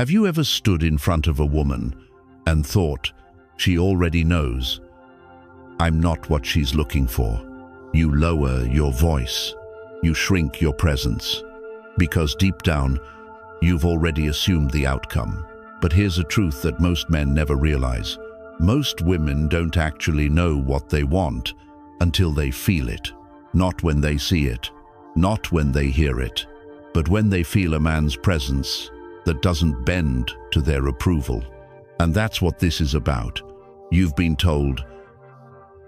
Have you ever stood in front of a woman and thought, she already knows, I'm not what she's looking for? You lower your voice. You shrink your presence. Because deep down, you've already assumed the outcome. But here's a truth that most men never realize. Most women don't actually know what they want until they feel it. Not when they see it, not when they hear it, but when they feel a man's presence that doesn't bend to their approval. And that's what this is about. You've been told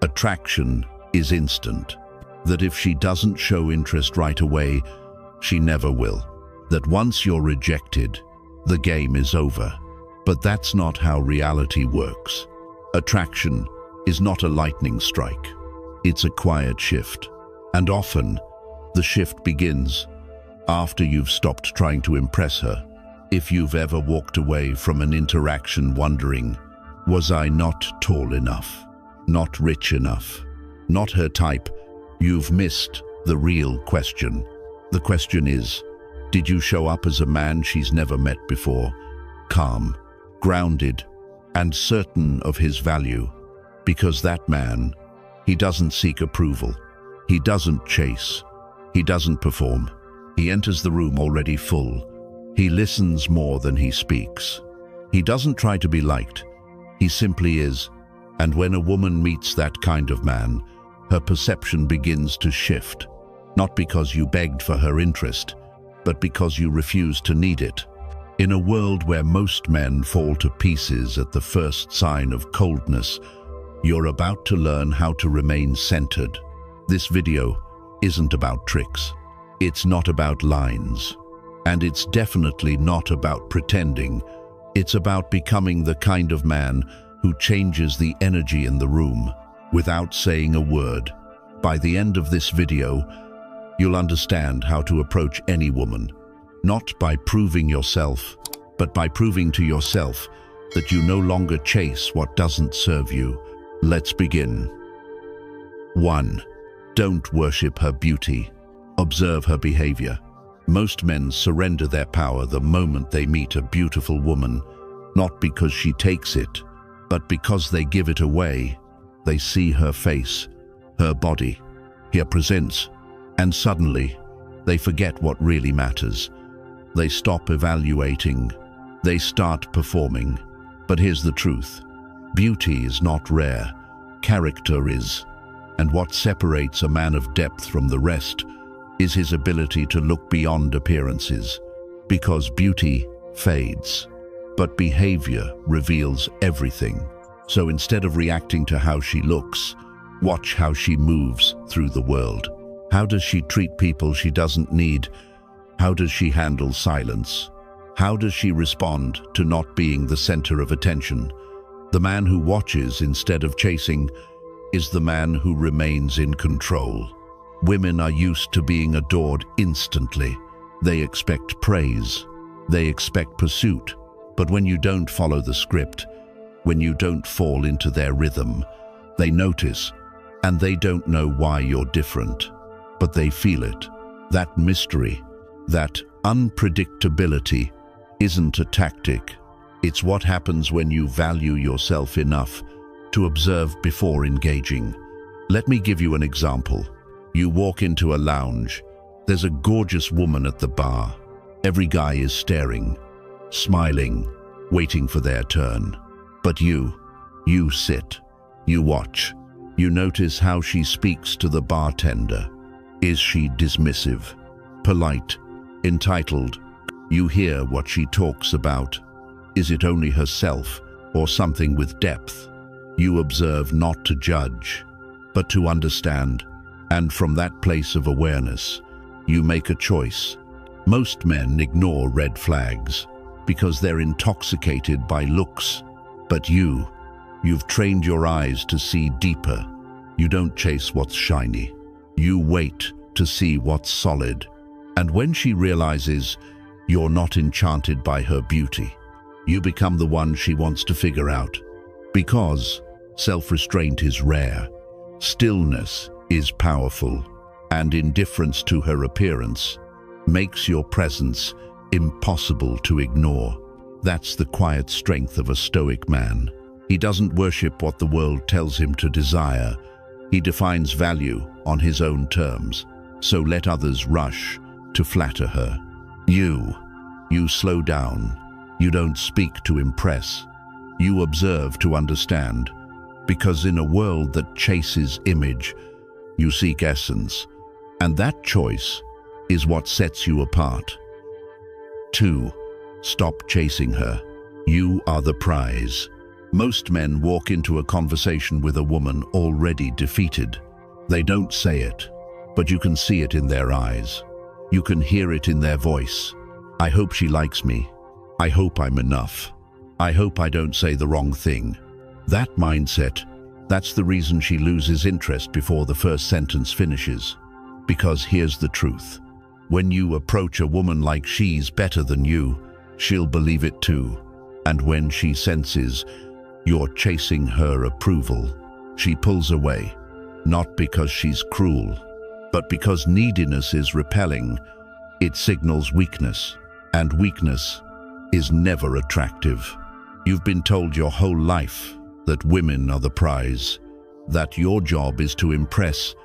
attraction is instant, that if she doesn't show interest right away, she never will, that once you're rejected, the game is over. But that's not how reality works. Attraction is not a lightning strike. It's a quiet shift. And often, the shift begins after you've stopped trying to impress her. If you've ever walked away from an interaction wondering, was I not tall enough? Not rich enough? Not her type? You've missed the real question. The question is, did you show up as a man she's never met before? Calm, grounded, and certain of his value. Because that man, he doesn't seek approval. He doesn't chase. He doesn't perform. He enters the room already full. He listens more than he speaks. He doesn't try to be liked. He simply is. And when a woman meets that kind of man, her perception begins to shift. Not because you begged for her interest, but because you refused to need it. In a world where most men fall to pieces at the first sign of coldness, you're about to learn how to remain centered. This video isn't about tricks. It's not about lines. And it's definitely not about pretending. It's about becoming the kind of man who changes the energy in the room without saying a word. By the end of this video, you'll understand how to approach any woman, not by proving yourself, but by proving to yourself that you no longer chase what doesn't serve you. Let's begin. 1. Don't worship her beauty. Observe her behavior. Most men surrender their power the moment they meet a beautiful woman, not because she takes it, but because they give it away. They see her face, her body, her presence, and suddenly they forget what really matters. They stop evaluating. They start performing. But here's the truth. Beauty is not rare. Character is. And what separates a man of depth from the rest is his ability to look beyond appearances. Because beauty fades, but behavior reveals everything. So instead of reacting to how she looks, watch how she moves through the world. How does she treat people she doesn't need? How does she handle silence? How does she respond to not being the center of attention? The man who watches instead of chasing is the man who remains in control. Women are used to being adored instantly. They expect praise. They expect pursuit. But when you don't follow the script, when you don't fall into their rhythm, they notice, and they don't know why you're different. But they feel it. That mystery, that unpredictability isn't a tactic. It's what happens when you value yourself enough to observe before engaging. Let me give you an example. You walk into a lounge. There's a gorgeous woman at the bar. Every guy is staring, smiling, waiting for their turn. But you sit, you watch. You notice how she speaks to the bartender. Is she dismissive, polite, entitled? You hear what she talks about. Is it only herself or something with depth? You observe not to judge, but to understand. And from that place of awareness, you make a choice. Most men ignore red flags because they're intoxicated by looks. But you've trained your eyes to see deeper. You don't chase what's shiny. You wait to see what's solid. And when she realizes you're not enchanted by her beauty, you become the one she wants to figure out. Because self-restraint is rare, stillness is powerful, and indifference to her appearance makes your presence impossible to ignore. That's the quiet strength of a Stoic man. He doesn't worship what the world tells him to desire. He defines value on his own terms. So let others rush to flatter her. You slow down. You don't speak to impress. You observe to understand. Because in a world that chases image, you seek essence. And that choice is what sets you apart. 2. Stop chasing her. You are the prize. Most men walk into a conversation with a woman already defeated. They don't say it, but you can see it in their eyes. You can hear it in their voice. I hope she likes me. I hope I'm enough. I hope I don't say the wrong thing. That mindset, that's the reason she loses interest before the first sentence finishes. Because here's the truth. When you approach a woman like she's better than you, she'll believe it too. And when she senses you're chasing her approval, she pulls away. Not because she's cruel, but because neediness is repelling. It signals weakness, and weakness is never attractive. You've been told your whole life that women are the prize, that your job is to impress,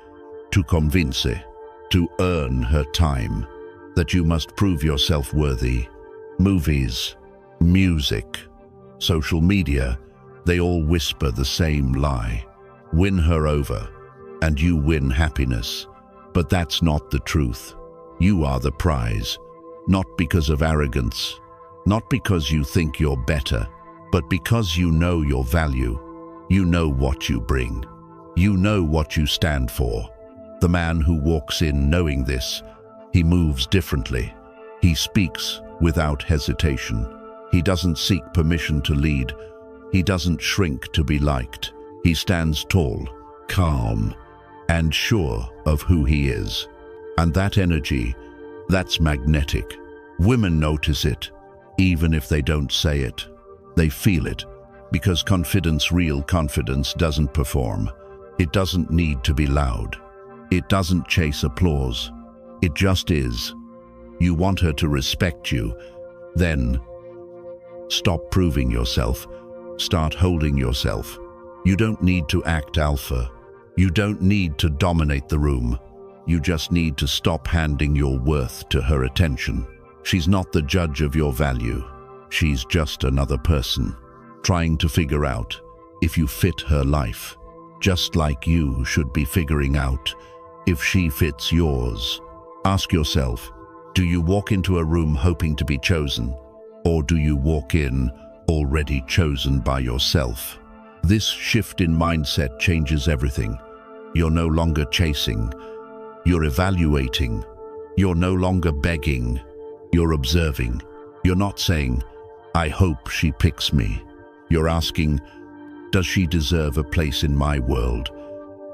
to convince, to earn her time, that you must prove yourself worthy. Movies, music, social media, they all whisper the same lie. Win her over, and you win happiness. But that's not the truth. You are the prize, not because of arrogance, not because you think you're better, but because you know your value. You know what you bring. You know what you stand for. The man who walks in knowing this, he moves differently. He speaks without hesitation. He doesn't seek permission to lead. He doesn't shrink to be liked. He stands tall, calm, and sure of who he is. And that energy, that's magnetic. Women notice it, even if they don't say it. They feel it, because confidence, real confidence, doesn't perform. It doesn't need to be loud. It doesn't chase applause. It just is. You want her to respect you, then stop proving yourself. Start holding yourself. You don't need to act alpha. You don't need to dominate the room. You just need to stop handing your worth to her attention. She's not the judge of your value. She's just another person, trying to figure out if you fit her life, just like you should be figuring out if she fits yours. Ask yourself, do you walk into a room hoping to be chosen, or do you walk in already chosen by yourself? This shift in mindset changes everything. You're no longer chasing. You're evaluating. You're no longer begging. You're observing. You're not saying, I hope she picks me. You're asking, does she deserve a place in my world?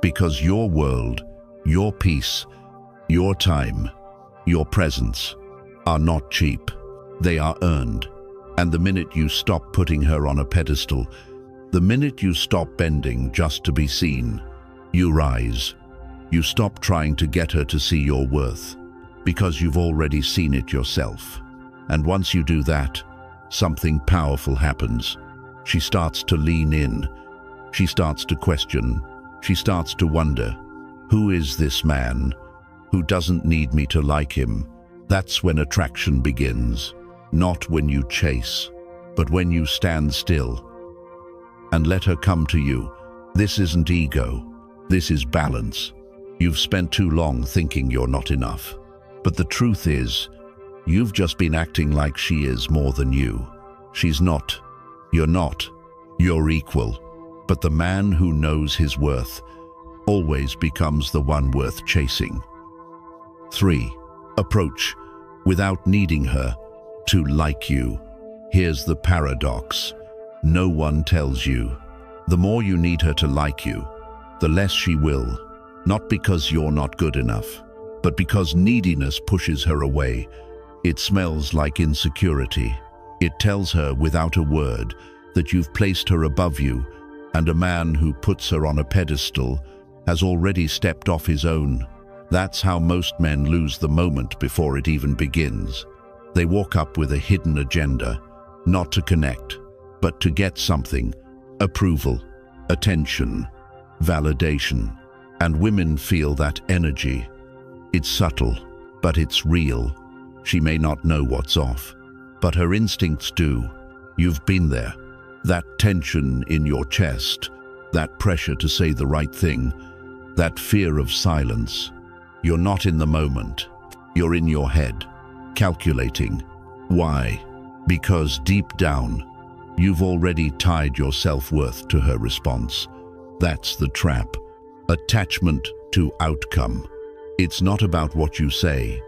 Because your world, your peace, your time, your presence are not cheap. They are earned. And the minute you stop putting her on a pedestal, the minute you stop bending just to be seen, you rise. You stop trying to get her to see your worth, because you've already seen it yourself. And once you do that, something powerful happens. She starts to lean in. She starts to question. She starts to wonder, who is this man who doesn't need me to like him? That's when attraction begins. Not when you chase, but when you stand still and let her come to you. This isn't ego. This is balance. You've spent too long thinking you're not enough. But the truth is, you've just been acting like she is more than you. She's not. You're not. You're equal. But the man who knows his worth always becomes the one worth chasing. 3. Approach without needing her to like you. Here's the paradox. No one tells you. The more you need her to like you, the less she will. Not because you're not good enough, but because neediness pushes her away. It smells like insecurity. It tells her without a word that you've placed her above you, and a man who puts her on a pedestal has already stepped off his own. That's how most men lose the moment before it even begins. They walk up with a hidden agenda. not to connect, but to get something: approval, attention, validation. And women feel that energy. It's subtle, but it's real. She may not know what's off, but her instincts do. You've been there. That tension in your chest, that pressure to say the right thing, that fear of silence. You're not in the moment. You're in your head, calculating. Why? Because deep down, you've already tied your self-worth to her response. That's the trap. Attachment to outcome. It's not about what you say,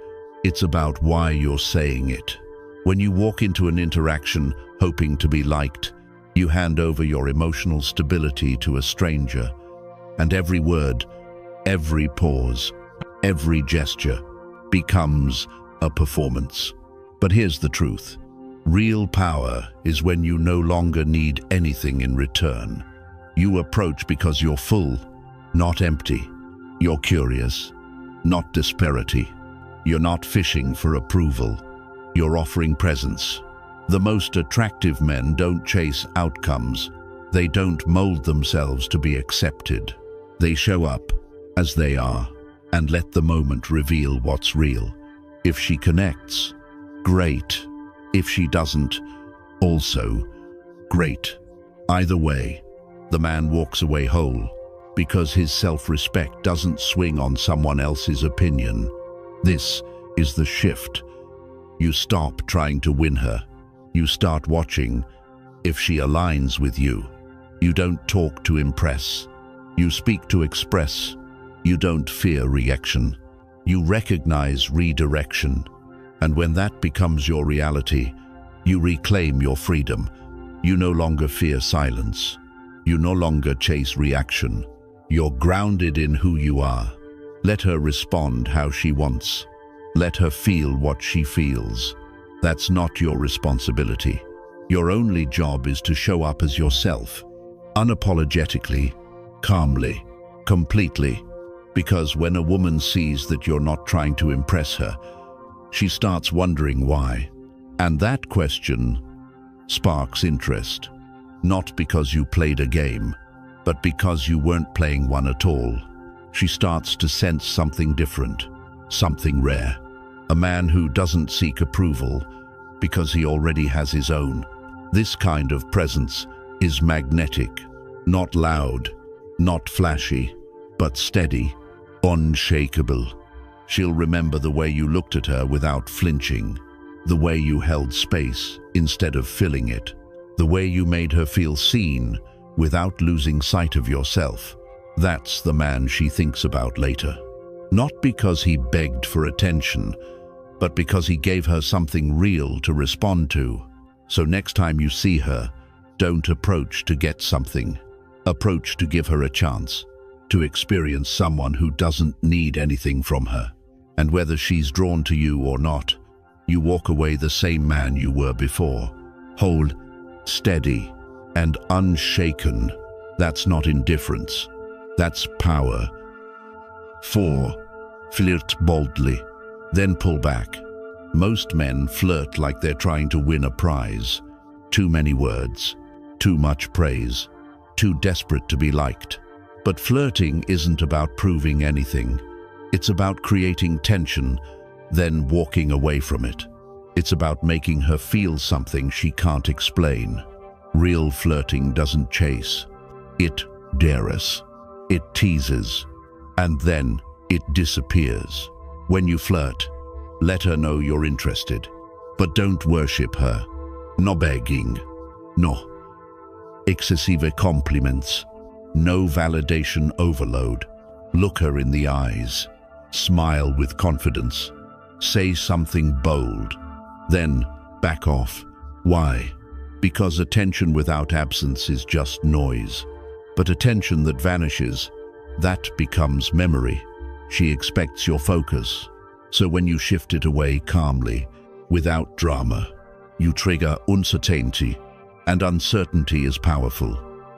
it's about why you're saying it. When you walk into an interaction hoping to be liked, you hand over your emotional stability to a stranger, and every word, every pause, every gesture becomes a performance. But here's the truth. Real power is when you no longer need anything in return. You approach because you're full, not empty. You're curious, not disparity. You're not fishing for approval. You're offering presence. The most attractive men don't chase outcomes. They don't mold themselves to be accepted. They show up as they are and let the moment reveal what's real. If she connects, great. If she doesn't, also great. Either way, the man walks away whole, because his self-respect doesn't swing on someone else's opinion. This is the shift. You stop trying to win her. You start watching if she aligns with you. You don't talk to impress. You speak to express. You don't fear reaction. You recognize redirection. And when that becomes your reality, you reclaim your freedom. You no longer fear silence. You no longer chase reaction. You're grounded in who you are. Let her respond how she wants. Let her feel what she feels. That's not your responsibility. Your only job is to show up as yourself, unapologetically, calmly, completely. Because when a woman sees that you're not trying to impress her, she starts wondering why. And that question sparks interest, not because you played a game, but because you weren't playing one at all. She starts to sense something different, something rare. A man who doesn't seek approval because he already has his own. This kind of presence is magnetic, not loud, not flashy, but steady, unshakable. She'll remember the way you looked at her without flinching, the way you held space instead of filling it, the way you made her feel seen without losing sight of yourself. That's the man she thinks about later. Not because he begged for attention, but because he gave her something real to respond to. So next time you see her, don't approach to get something. Approach to give her a chance, to experience someone who doesn't need anything from her. And whether she's drawn to you or not, you walk away the same man you were before. Whole, steady, and unshaken. That's not indifference. That's power. 4. Flirt boldly, then pull back. Most men flirt like they're trying to win a prize. Too many words, too much praise, too desperate to be liked. But flirting isn't about proving anything. It's about creating tension, then walking away from it. It's about making her feel something she can't explain. Real flirting doesn't chase. It dares. It teases. And then it disappears. When you flirt, let her know you're interested. But don't worship her. No begging. No excessive compliments. No validation overload. Look her in the eyes. Smile with confidence. Say something bold. Then back off. Why? Because attention without absence is just noise. But attention that vanishes, that becomes memory. She expects your focus. So when you shift it away calmly, without drama, you trigger uncertainty. And uncertainty is powerful.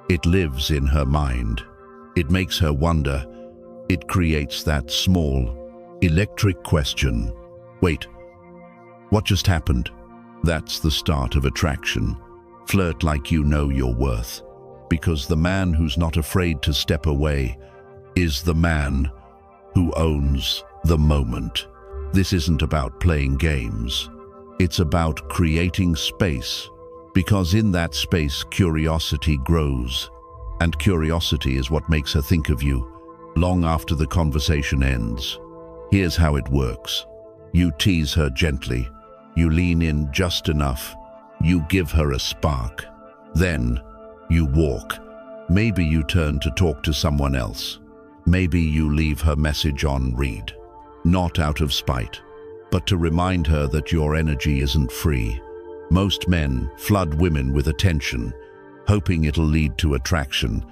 It lives in her mind. It makes her wonder. It creates that small, electric question. Wait, what just happened? That's the start of attraction. Flirt like you know your worth. Because the man who's not afraid to step away is the man who owns the moment. This isn't about playing games. It's about creating space. Because in that space, curiosity grows. And curiosity is what makes her think of you long after the conversation ends. Here's how it works. You tease her gently. You lean in just enough. You give her a spark. Then you walk. Maybe you turn to talk to someone else. Maybe you leave her message on read. Not out of spite, but to remind her that your energy isn't free. Most men flood women with attention, hoping it'll lead to attraction,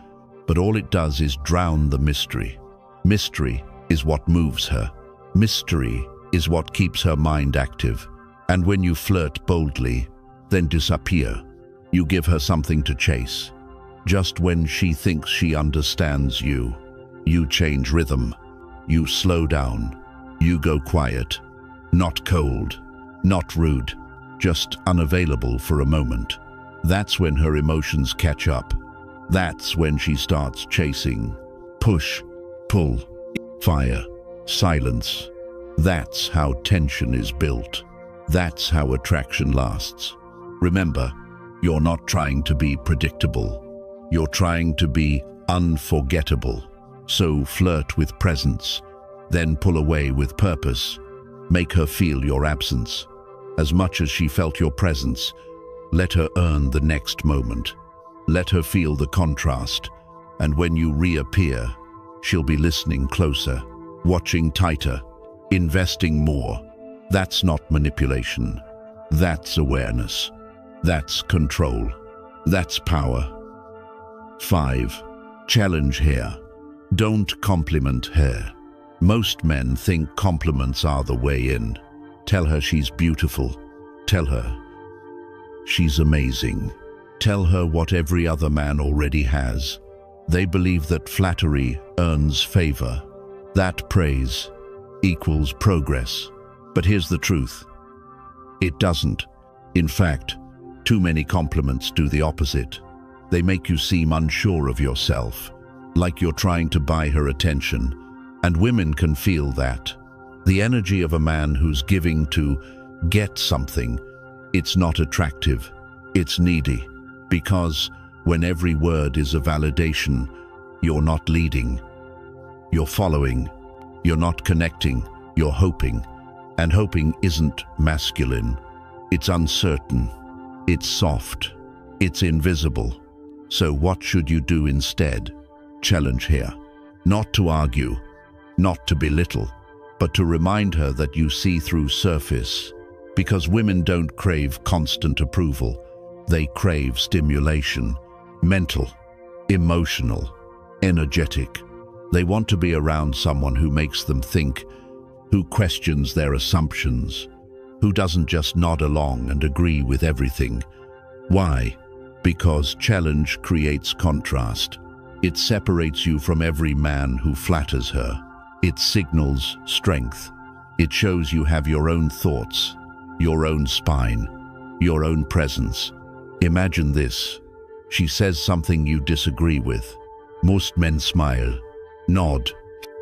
but all it does is drown the mystery. Mystery is what moves her. Mystery is what keeps her mind active. And when you flirt boldly, then disappear, you give her something to chase. Just when she thinks she understands you, you change rhythm. You slow down. You go quiet. Not cold, not rude, just unavailable for a moment. That's when her emotions catch up. That's when she starts chasing. Push, pull, fire, silence. That's how tension is built. That's how attraction lasts. Remember, you're not trying to be predictable. You're trying to be unforgettable. So flirt with presence, then pull away with purpose. Make her feel your absence. As much as she felt your presence, let her earn the next moment. Let her feel the contrast. And when you reappear, she'll be listening closer, watching tighter, investing more. That's not manipulation. That's awareness. That's control. That's power. 5. Challenge here. Don't compliment her. Most men think compliments are the way in. Tell her she's beautiful. Tell her she's amazing. Tell her what every other man already has. They believe that flattery earns favor. That praise equals progress. But here's the truth. It doesn't. In fact, too many compliments do the opposite. They make you seem unsure of yourself, like you're trying to buy her attention. And women can feel that. The energy of a man who's giving to get something, it's not attractive, it's needy. Because when every word is a validation, you're not leading, you're following, you're not connecting, you're hoping. And hoping isn't masculine. It's uncertain, it's soft, it's invisible. So what should you do instead? Challenge here. Not to argue, not to belittle, but to remind her that you see through surface. Because women don't crave constant approval. They crave stimulation. Mental, emotional, energetic. They want to be around someone who makes them think, who questions their assumptions, who doesn't just nod along and agree with everything. Why? Because challenge creates contrast. It separates you from every man who flatters her. It signals strength. It shows you have your own thoughts, your own spine, your own presence. Imagine this. She says something you disagree with. Most men smile, nod,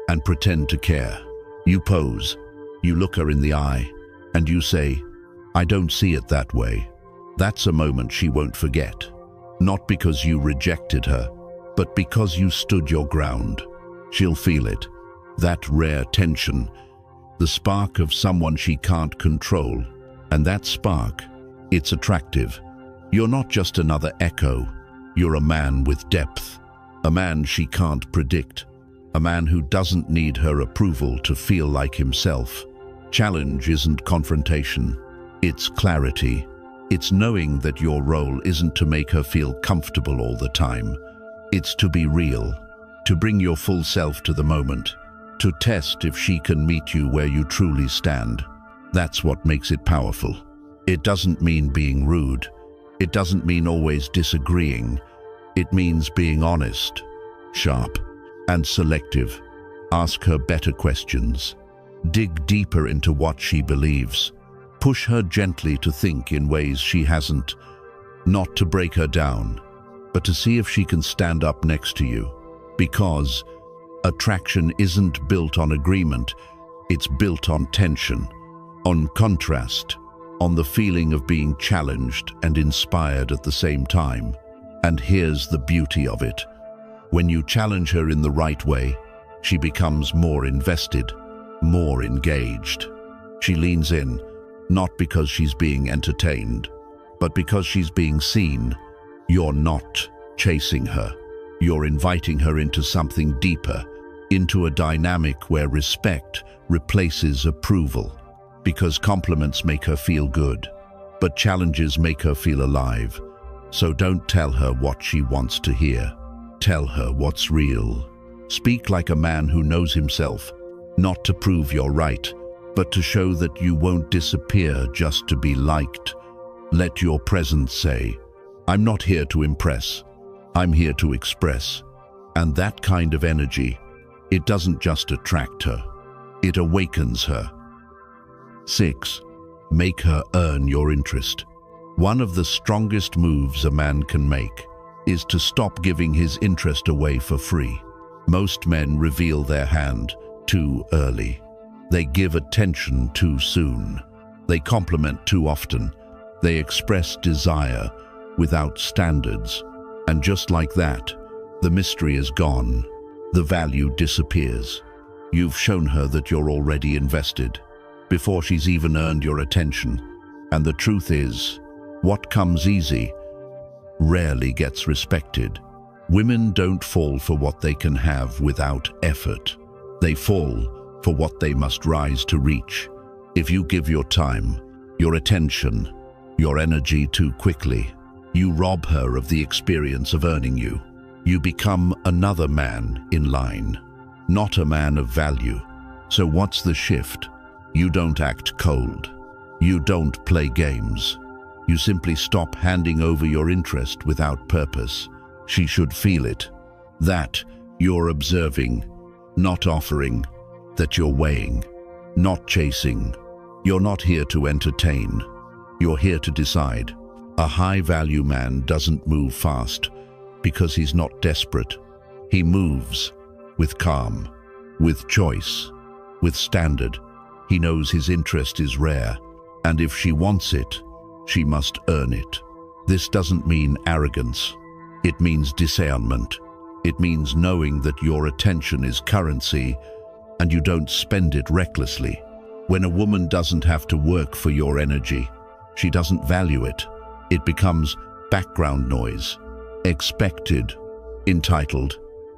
and pretend to care. You pose, you look her in the eye, and you say, "I don't see it that way." That's a moment she won't forget. Not because you rejected her, but because you stood your ground. She'll feel it. That rare tension, the spark of someone she can't control. And that spark, it's attractive. You're not just another echo. You're a man with depth. A man she can't predict. A man who doesn't need her approval to feel like himself. Challenge isn't confrontation. It's clarity. It's knowing that your role isn't to make her feel comfortable all the time. It's to be real, to bring your full self to the moment, to test if she can meet you where you truly stand. That's what makes it powerful. It doesn't mean being rude. It doesn't mean always disagreeing. It means being honest, sharp, and selective. Ask her better questions. Dig deeper into what she believes. Push her gently to think in ways she hasn't, not to break her down, but to see if she can stand up next to you. Because attraction isn't built on agreement, it's built on tension, on contrast, on the feeling of being challenged and inspired at the same time. And here's the beauty of it. When you challenge her in the right way, she becomes more invested, more engaged. She leans in, not because she's being entertained, but because she's being seen. You're not chasing her. You're inviting her into something deeper, into a dynamic where respect replaces approval. Because compliments make her feel good, but challenges make her feel alive. So don't tell her what she wants to hear. Tell her what's real. Speak like a man who knows himself, not to prove you're right, but to show that you won't disappear just to be liked. Let your presence say, "I'm not here to impress, I'm here to express." And that kind of energy, it doesn't just attract her, it awakens her. 6. Make her earn your interest. One of the strongest moves a man can make is to stop giving his interest away for free. Most men reveal their hand too early. They give attention too soon. They compliment too often. They express desire without standards. And just like that, the mystery is gone. The value disappears. You've shown her that you're already invested, before she's even earned your attention. And the truth is, what comes easy rarely gets respected. Women don't fall for what they can have without effort. They fall for what they must rise to reach. If you give your time, your attention, your energy too quickly, you rob her of the experience of earning you. You become another man in line, not a man of value. So what's the shift? You don't act cold. You don't play games. You simply stop handing over your interest without purpose. She should feel it. That you're observing, not offering. That you're weighing, not chasing. You're not here to entertain. You're here to decide. A high-value man doesn't move fast because he's not desperate. He moves with calm, with choice, with standard. He knows his interest is rare, and if she wants it, she must earn it. This doesn't mean arrogance. It means discernment. It means knowing that your attention is currency and you don't spend it recklessly. When a woman doesn't have to work for your energy, she doesn't value it. It becomes background noise, expected, entitled.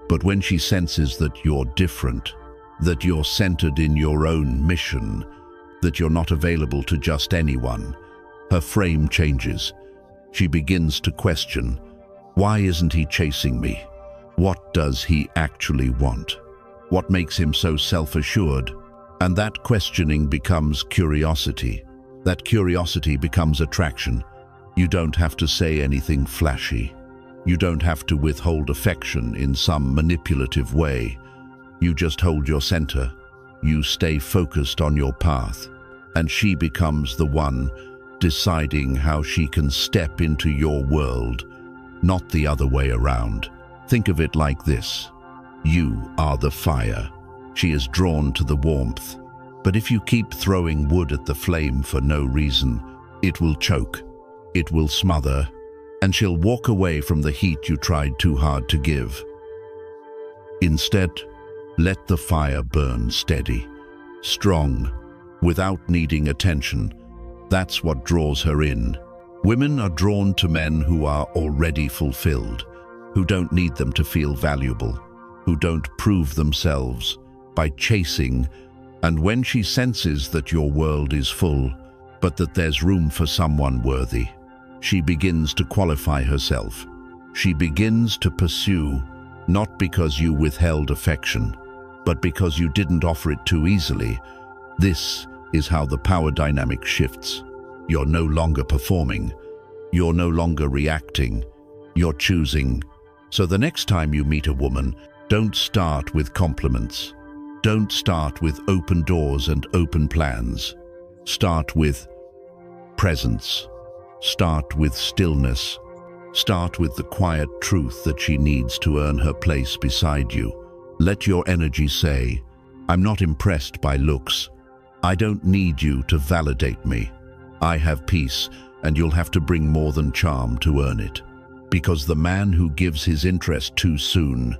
But when she senses that you're different, that you're centered in your own mission, that you're not available to just anyone, her frame changes. She begins to question, why isn't he chasing me? What does he actually want? What makes him so self-assured? And that questioning becomes curiosity. That curiosity becomes attraction. You don't have to say anything flashy. You don't have to withhold affection in some manipulative way. You just hold your center. You stay focused on your path. And she becomes the one deciding how she can step into your world, not the other way around. Think of it like this. You are the fire. She is drawn to the warmth. But if you keep throwing wood at the flame for no reason, it will choke, it will smother, and she'll walk away from the heat you tried too hard to give. Instead, let the fire burn steady, strong, without needing attention. That's what draws her in. Women are drawn to men who are already fulfilled, who don't need them to feel valuable, who don't prove themselves by chasing. And when she senses that your world is full, but that there's room for someone worthy, she begins to qualify herself. She begins to pursue, not because you withheld affection, but because you didn't offer it too easily. This is how the power dynamic shifts. You're no longer performing. You're no longer reacting. You're choosing. So the next time you meet a woman, don't start with compliments. Don't start with open doors and open plans. Start with, Presence. Start with stillness. Start with the quiet truth that she needs to earn her place beside you. Let your energy say, "I'm not impressed by looks. I don't need you to validate me. I have peace, and you'll have to bring more than charm to earn it." Because the man who gives his interest too soon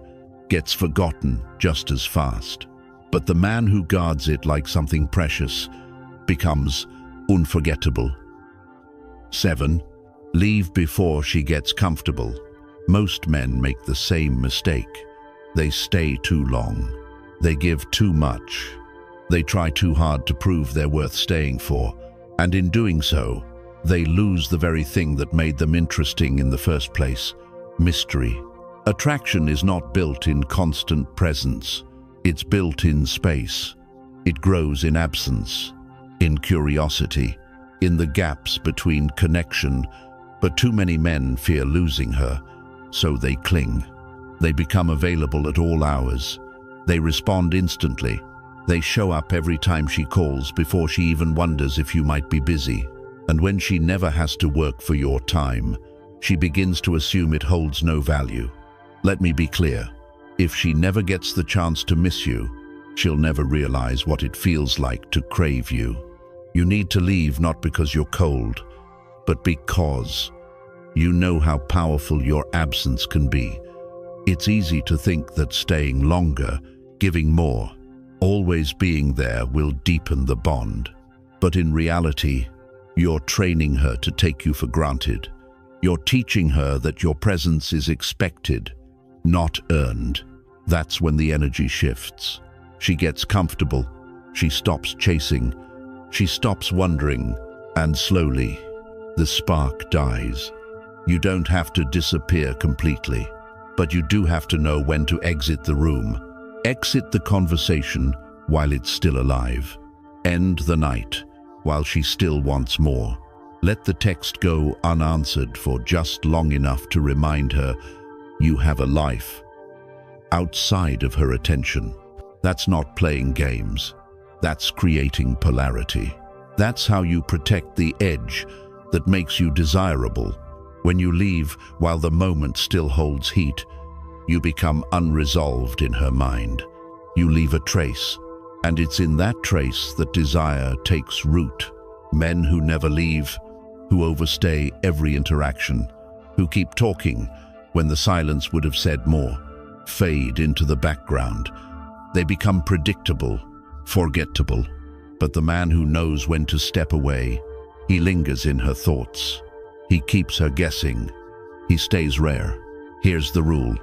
gets forgotten just as fast. But the man who guards it like something precious becomes unforgettable. 7. Leave before she gets comfortable. Most men make the same mistake. They stay too long. They give too much. They try too hard to prove they're worth staying for. And in doing so, they lose the very thing that made them interesting in the first place: mystery. Attraction is not built in constant presence. It's built in space. It grows in absence, in curiosity, in the gaps between connection. But too many men fear losing her, so they cling. They become available at all hours. They respond instantly. They show up every time she calls before she even wonders if you might be busy. And when she never has to work for your time, she begins to assume it holds no value. Let me be clear. If she never gets the chance to miss you, she'll never realize what it feels like to crave you. You need to leave not because you're cold, but because you know how powerful your absence can be. It's easy to think that staying longer, giving more, always being there will deepen the bond. But in reality, you're training her to take you for granted. You're teaching her that your presence is expected, not earned. That's when the energy shifts. She gets comfortable. She stops chasing. She stops wondering. And slowly, the spark dies. You don't have to disappear completely, but you do have to know when to exit the room. Exit the conversation while it's still alive. End the night while she still wants more. Let the text go unanswered for just long enough to remind her you have a life outside of her attention. That's not playing games. That's creating polarity. That's how you protect the edge that makes you desirable. When you leave while the moment still holds heat, you become unresolved in her mind. You leave a trace, and it's in that trace that desire takes root. Men who never leave, who overstay every interaction, who keep talking when the silence would have said more, fade into the background. They become predictable, forgettable. But the man who knows when to step away, he lingers in her thoughts. He keeps her guessing. He stays rare. Here's the rule.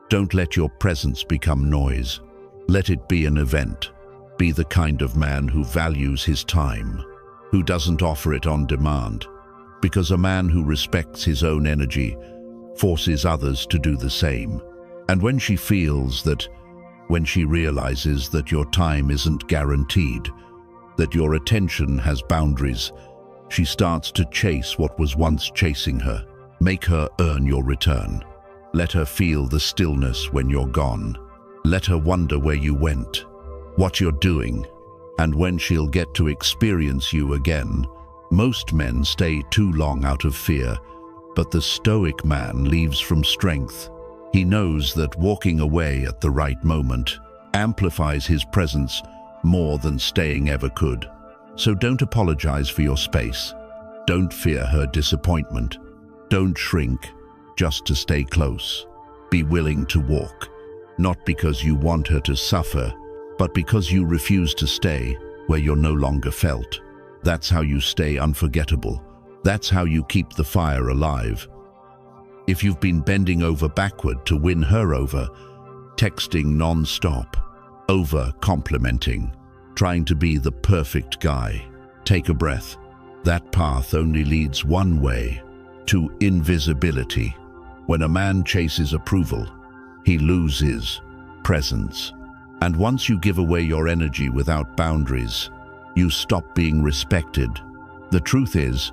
Don't let your presence become noise. Let it be an event. Be the kind of man who values his time, who doesn't offer it on demand. Because a man who respects his own energy forces others to do the same. And when she realizes that your time isn't guaranteed, that your attention has boundaries, she starts to chase what was once chasing her. Make her earn your return. Let her feel the stillness when you're gone. Let her wonder where you went, what you're doing, and when she'll get to experience you again. Most men stay too long out of fear, but the Stoic man leaves from strength. He knows that walking away at the right moment amplifies his presence more than staying ever could. So don't apologize for your space. Don't fear her disappointment. Don't shrink just to stay close. Be willing to walk, not because you want her to suffer, but because you refuse to stay where you're no longer felt. That's how you stay unforgettable. That's how you keep the fire alive. If you've been bending over backward to win her over, texting non-stop, over-complimenting, trying to be the perfect guy, take a breath. That path only leads one way, to invisibility. When a man chases approval, he loses presence. And once you give away your energy without boundaries, you stop being respected. The truth is,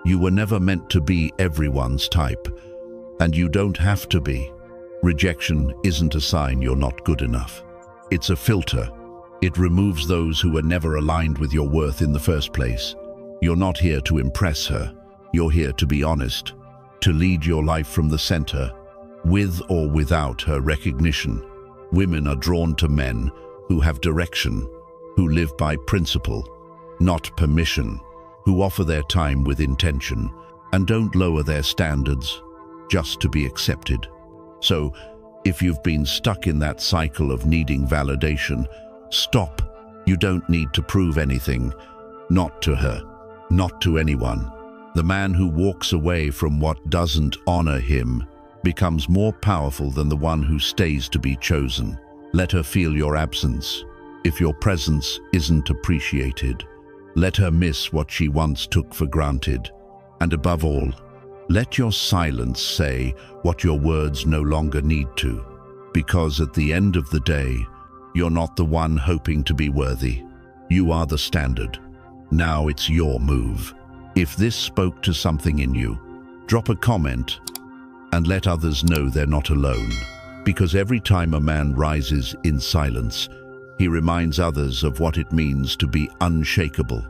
you were never meant to be everyone's type, and you don't have to be. Rejection isn't a sign you're not good enough. It's a filter. It removes those who were never aligned with your worth in the first place. You're not here to impress her. You're here to be honest, to lead your life from the center, with or without her recognition. Women are drawn to men who have direction, who live by principle, not permission, who offer their time with intention and don't lower their standards just to be accepted. So, if you've been stuck in that cycle of needing validation, stop. You don't need to prove anything, not to her, not to anyone. The man who walks away from what doesn't honor him becomes more powerful than the one who stays to be chosen. Let her feel your absence. If your presence isn't appreciated, let her miss what she once took for granted. And above all, let your silence say what your words no longer need to. Because at the end of the day, you're not the one hoping to be worthy. You are the standard. Now it's your move. If this spoke to something in you, drop a comment and let others know they're not alone. Because every time a man rises in silence, he reminds others of what it means to be unshakable.